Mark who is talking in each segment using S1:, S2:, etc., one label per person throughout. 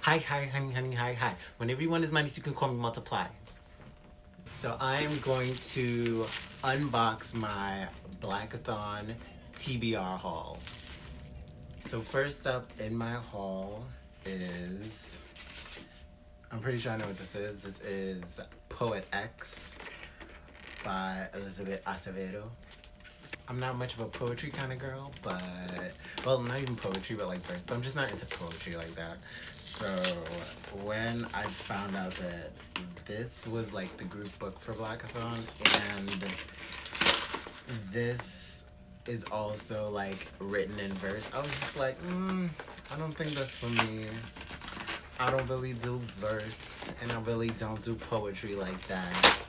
S1: Hi, hi, honey, honey, hi, hi. When everyone is minus, you can call me multiply. So I'm going to unbox my Black-A-Thon TBR haul. So first up in my haul is, I'm pretty sure I know what this is. This is Poet X by Elizabeth Acevedo. I'm not much of a poetry kind of girl, but, well, not even poetry, but like verse, but I'm just not into poetry like that. So when I found out that this was like the group book for Black-A-Thon, and this is also like written in verse, I was just like, I don't think that's for me. I don't really do verse, and I really don't do poetry like that.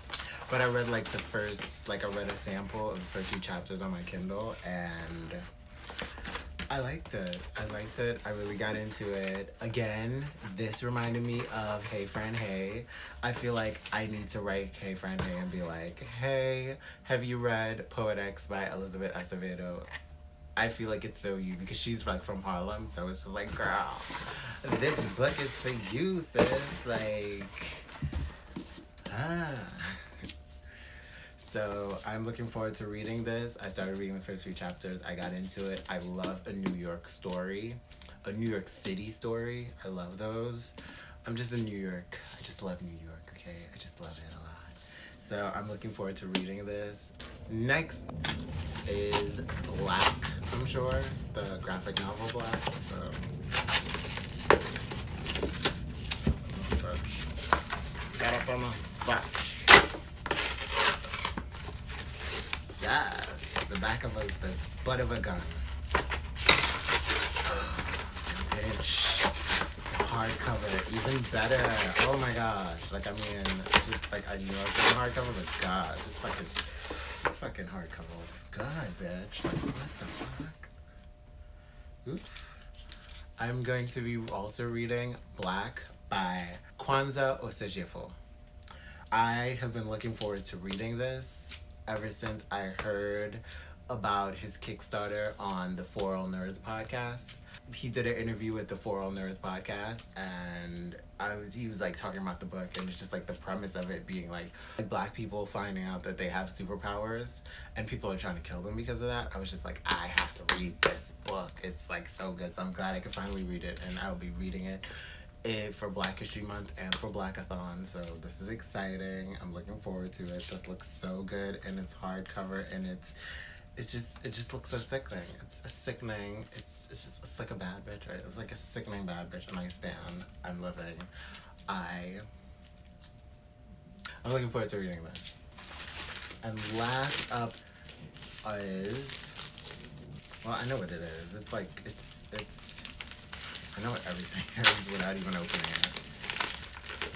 S1: But I read like I read a sample of the first few chapters on my Kindle, and I liked it. I really got into it. Again, this reminded me of Hey Fran Hey. I feel like I need to write Hey Fran Hey and be like, hey, have you read Poet X by Elizabeth Acevedo? I feel like it's so you because she's like from Harlem, so it's just like, girl, this book is for you, sis. Like, ah. So I'm looking forward to reading this. I started reading the first few chapters. I got into it. I love a New York story, a New York City story. I love those. I'm just in New York. I just love New York, okay? I just love it a lot. So I'm looking forward to reading this. Next is Black, I'm sure. The graphic novel Black. So, got up on the spot. Yes, the butt of a gun. Bitch. Hardcover, even better. Oh my gosh. Like, I mean, just like I knew I was getting hardcover, but God, this fucking hardcover looks good, bitch. Like, what the fuck? Oof. I'm going to be also reading Black by Kwanzaa Osejefo. I have been looking forward to reading this ever since I heard about his Kickstarter on the For All Nerds podcast. He did an interview with the For All Nerds podcast, and he was like talking about the book, and it's just like the premise of it being like black people finding out that they have superpowers and people are trying to kill them because of that. I was just like, I have to read this book. It's like so good. So I'm glad I could finally read it, and I'll be reading it for Black History Month and for Black-A-Thon. So this is exciting. I'm looking forward to it. This looks so good, and it's hardcover, and it just looks so sickening. It's like a bad bitch, right? It's like a sickening bad bitch, and I stand. I'm living. I'm looking forward to reading this. And last up is, well, I know what it is. It's like I know what everything is without even opening it.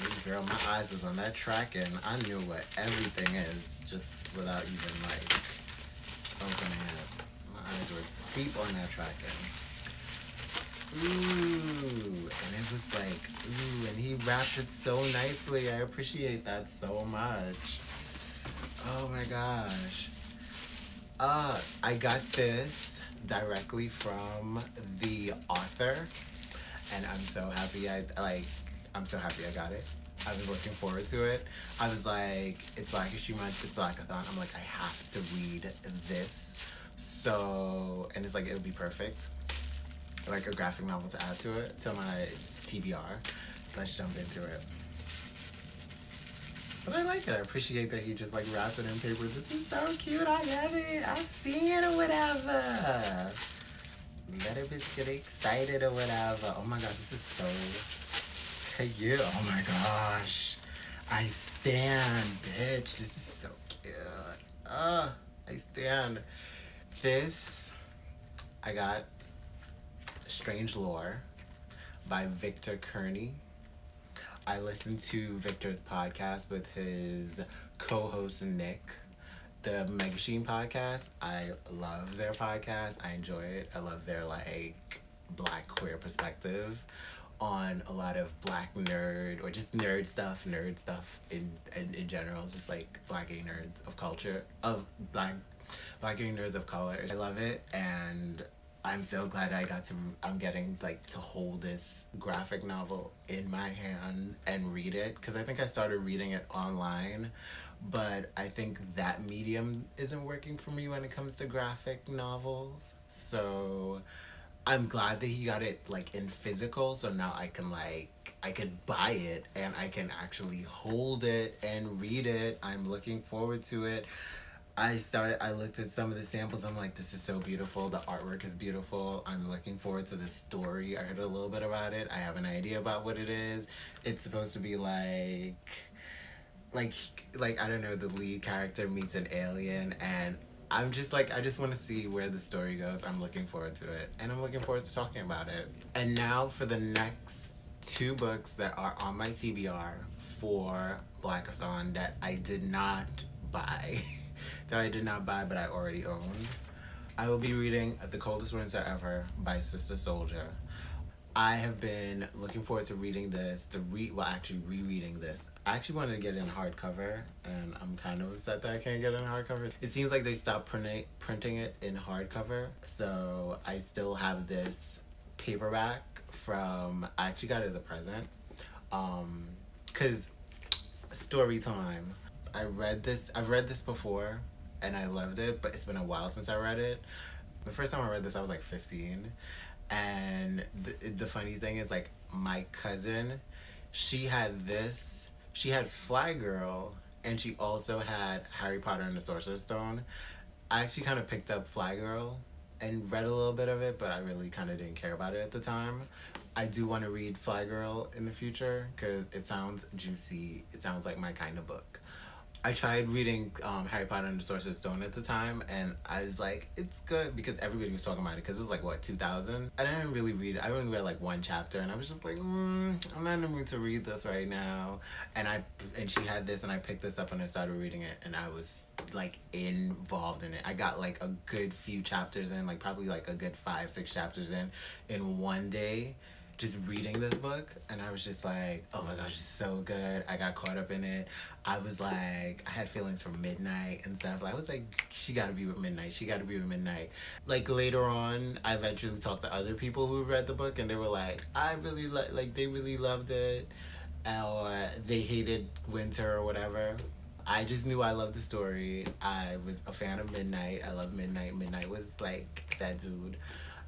S1: Ooh, girl, my eyes was on that track, and I knew what everything is just without even like opening it. My eyes were deep on that track, and ooh, and it was like, ooh, and he wrapped it so nicely. I appreciate that so much. Oh my gosh. I got this directly from the author, and I'm so happy I'm so happy I got it. I was looking forward to it. I was like, it's Black History Month, it's Black-A-Thon. I'm like, I have to read this. So, and it's like, it would be perfect. Like a graphic novel to add to it, to my TBR. Let's jump into it. But I like it. I appreciate that he just like wrapped it in paper. This is so cute. I love it. I see it or whatever. Let a bitch get excited or whatever. Oh my gosh, this is so cute. Oh my gosh. I stand, bitch. This is so cute. I stand. This, I got Strange Lore by Victor Kearney. I listened to Victor's podcast with his co-host Nick, the Megashine podcast. I love their podcast. I enjoy it. I love their like black queer perspective on a lot of black nerd or just nerd stuff in general, just like black gay nerds of culture of black gay nerds of color. I love it, and I'm so glad I'm getting like to hold this graphic novel in my hand and read it, because I think I started reading it online, but I think that medium isn't working for me when it comes to graphic novels. So I'm glad that he got it like in physical, so now I could buy it and I can actually hold it and read it. I'm looking forward to it. I looked at some of the samples. I'm like, this is so beautiful. The artwork is beautiful. I'm looking forward to the story. I heard a little bit about it. I have an idea about what it is. It's supposed to be like like I don't know, the lead character meets an alien, and I'm just like, I just want to see where the story goes. I'm looking forward to it, and I'm looking forward to talking about it. And now for the next two books that are on my TBR for Black-A-Thon that I did not buy, that I did not buy but I already owned. I will be reading The Coldest Winter Ever by Sister Soldier. I have been looking forward to reading this, actually rereading this. I actually wanted to get it in hardcover, and I'm kind of upset that I can't get it in hardcover. It seems like they stopped printing it in hardcover, so I still have this paperback I actually got it as a present. Cause story time. I've read this before, and I loved it, but it's been a while since I read it. The first time I read this, I was like 15. And the funny thing is, like, my cousin, she had Fly Girl, and she also had Harry Potter and the Sorcerer's Stone. I actually kind of picked up Fly Girl and read a little bit of it, but I really kind of didn't care about it at the time. I do want to read Fly Girl in the future because it sounds juicy. It sounds like my kind of book. I tried reading Harry Potter and the Sorcerer's Stone at the time, and I was like, it's good, because everybody was talking about it, because it was like, what, 2000? I didn't really read it. I only read like one chapter, and I was just like, I'm not in the mood to read this right now. And she had this, and I picked this up and I started reading it, and I was like involved in it. I got like a good few chapters in, like probably like a good 5-6 chapters in one day, just reading this book, and I was just like, oh my gosh, it's so good. I got caught up in it. I was like, I had feelings for Midnight and stuff. I was like, she gotta be with Midnight. She gotta be with Midnight. Like later on, I eventually talked to other people who read the book, and they were like, I really like they really loved it, or they hated Winter or whatever. I just knew I loved the story. I was a fan of Midnight. I love Midnight. Midnight was like that dude.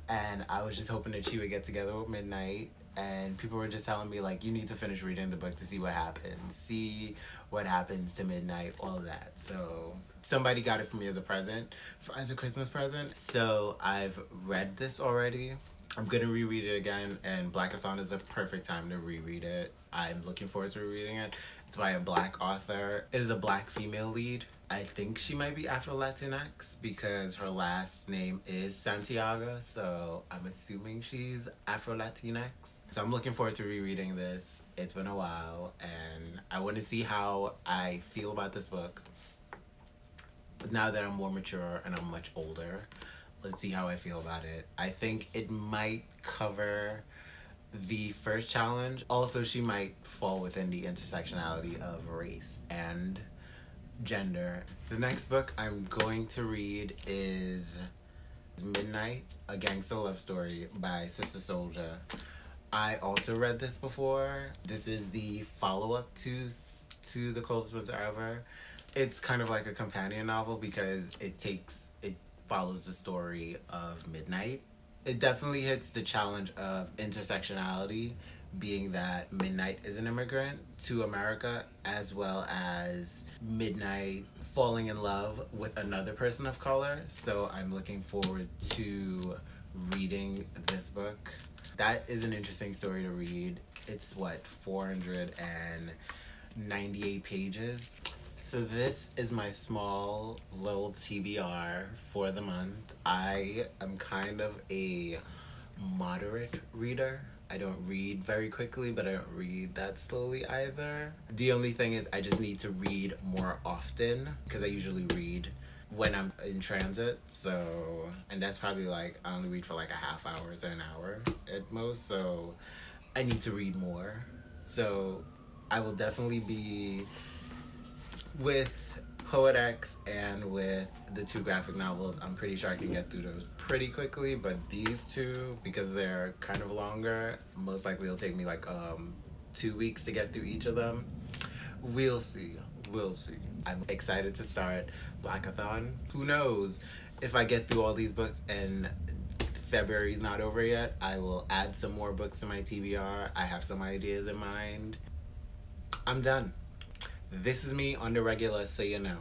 S1: And I was just hoping that she would get together with Midnight. And people were just telling me, like, you need to finish reading the book to see what happens. See what happens to Midnight, all of that. So somebody got it for me as a present, as a Christmas present. So I've read this already. I'm going to reread it again, and Black-A-Thon is the perfect time to reread it. I'm looking forward to rereading it. It's by a Black author. It is a Black female lead. I think she might be Afro-Latinx because her last name is Santiago, so I'm assuming she's Afro-Latinx. So I'm looking forward to rereading this. It's been a while, and I want to see how I feel about this book. But now that I'm more mature and I'm much older, let's see how I feel about it. I think it might cover the first challenge. Also, she might fall within the intersectionality of race and gender. The next book I'm going to read is Midnight, A Gangsta Love Story by Sister Soldier. I also read this before. This is the follow-up to The Coldest Winter Ever. It's kind of like a companion novel because it follows the story of Midnight. It definitely hits the challenge of intersectionality, being that Midnight is an immigrant to America, as well as Midnight falling in love with another person of color. So I'm looking forward to reading this book. That is an interesting story to read. It's 498 pages. So this is my small little TBR for the month. I am kind of a moderate reader. I don't read very quickly, but I don't read that slowly either. The only thing is I just need to read more often because I usually read when I'm in transit. So, and that's probably like, I only read for like a half hour to an hour at most. So I need to read more. So I will definitely be with Poet X and with the 2 graphic novels. I'm pretty sure I can get through those pretty quickly, but these 2, because they're kind of longer, most likely it'll take me like 2 weeks to get through each of them. We'll see. We'll see. I'm excited to start Black-A-Thon. Who knows if I get through all these books and February's not over yet, I will add some more books to my TBR. I have some ideas in mind. I'm done. This is me on the regular, so you know.